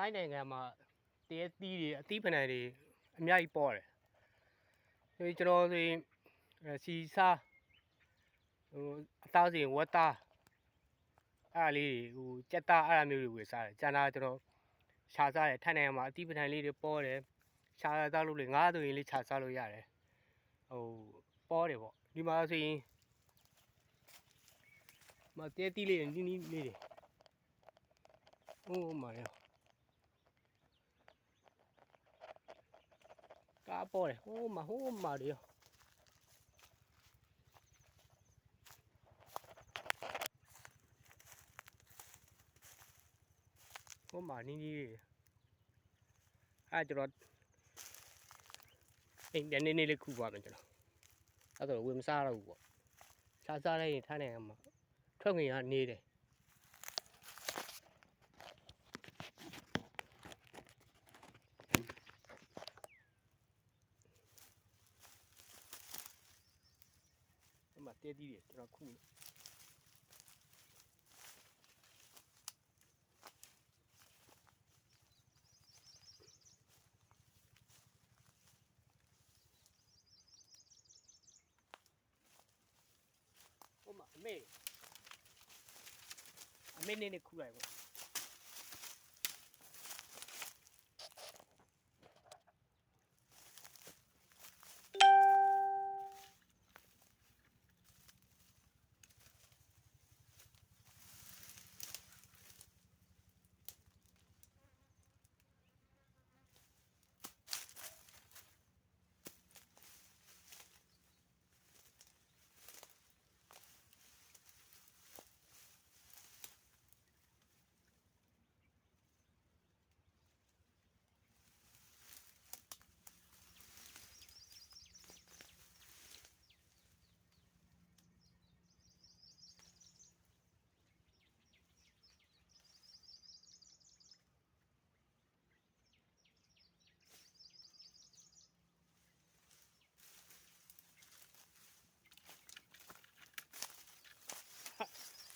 ထိုင်းနိုင်ငံမှာတရေသီးတွေအသီးဖဏံတွေအများကြီးပေါ်တယ်ဆိုကျွန်တော်ဆိုရင်စီစားဟိုအသားစီဝက်သားအဲ့ဒါလေးတွေဟိုကြက်သားအဲ့ဒါမျိုးတွေဝယ်စားတယ်ကျန်တာကျွန်တော်ရှာစားတယ်ထိုင်းနိုင်ငံမှာအသီးဖဏံလေးတွေပေါ်တယ်ရှာစားလို့လေငါးဆိုရင်လေးရှာစားလို့ရတယ်ဟိုပေါ်တယ်ပေါ့ဒီမှာဆိုရင်မတရေသီးလေးနီးနီးလေးတွေဟိုမှာရကားပေါ်တယ်ဟိုမှာတွေဟိုမှာနီးနီးလေးအဲ့ကျွန်တော်အိမ်ပြန်နေလေးခုပါမယ်ကျွန်တော်အဲ့တော့ဝယ်မစားတော့ဘူးပေါ့စားလိုက်ရင်ထားနေမှာထွက်ငင်ကနေတယ်အမတဲတီးတယ်ကျွန်တော်ခုအမေနေခုလိုက်ပေါ့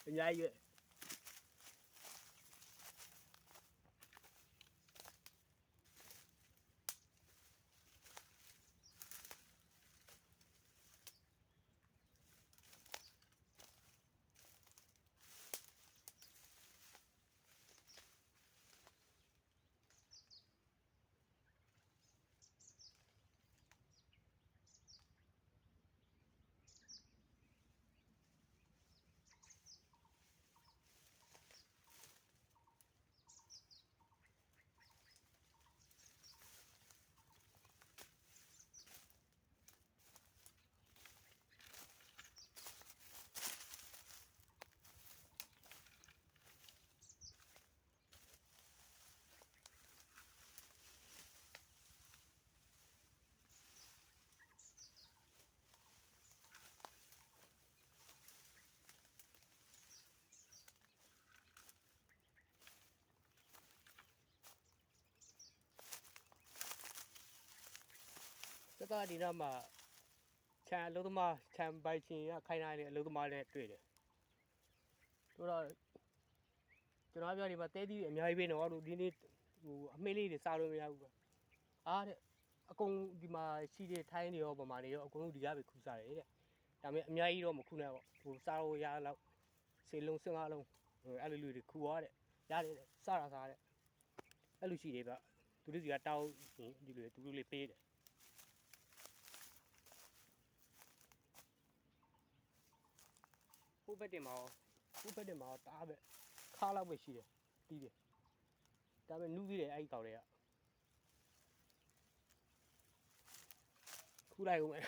အများကြီးစကားဒီနားမှာခြံအလုံးသမားခြံပိုင်ရှင်ကခိုင်းထားတဲ့အလုံးသမားနဲ့တွေ့တယ်တို့တော့ကျွန်တော်ပြောဒီမှာတဲသီးအများကြီးပဲနော်တို့ဒီနေ့ဟိုအမေလေးတွေစားလို့မရဘူးအားတဲ့အကုန်ဒီမှာရှိတဲ့ထိုင်းတွေရောဗမာတွေရောအကုန်လုံးဒီကပဲခူးစားတယ်တဲ့ဒါပေမဲ့အများကြီးတော့မခူးနဲ့ပေါ့ဟိုစားလို့ရတော့စေလုံး15လုံးအဲ့လိုလူတွေခူသွားတဲ့ရတယ်စားတာစားတဲ့အဲ့လိုရှိတယ်ဗျသူတို့စီကတောင်းဒီလိုသူတို့လေးပေးတယ်ဟိုဘက်တင်မှာတားပဲခါလောက်ပဲရှိတယ်ပြီးတယ်ဒါပေမဲ့နူးသေးတယ်အဲ့ဒီကောင်တွေကခူးလိုက်ဦးမယ်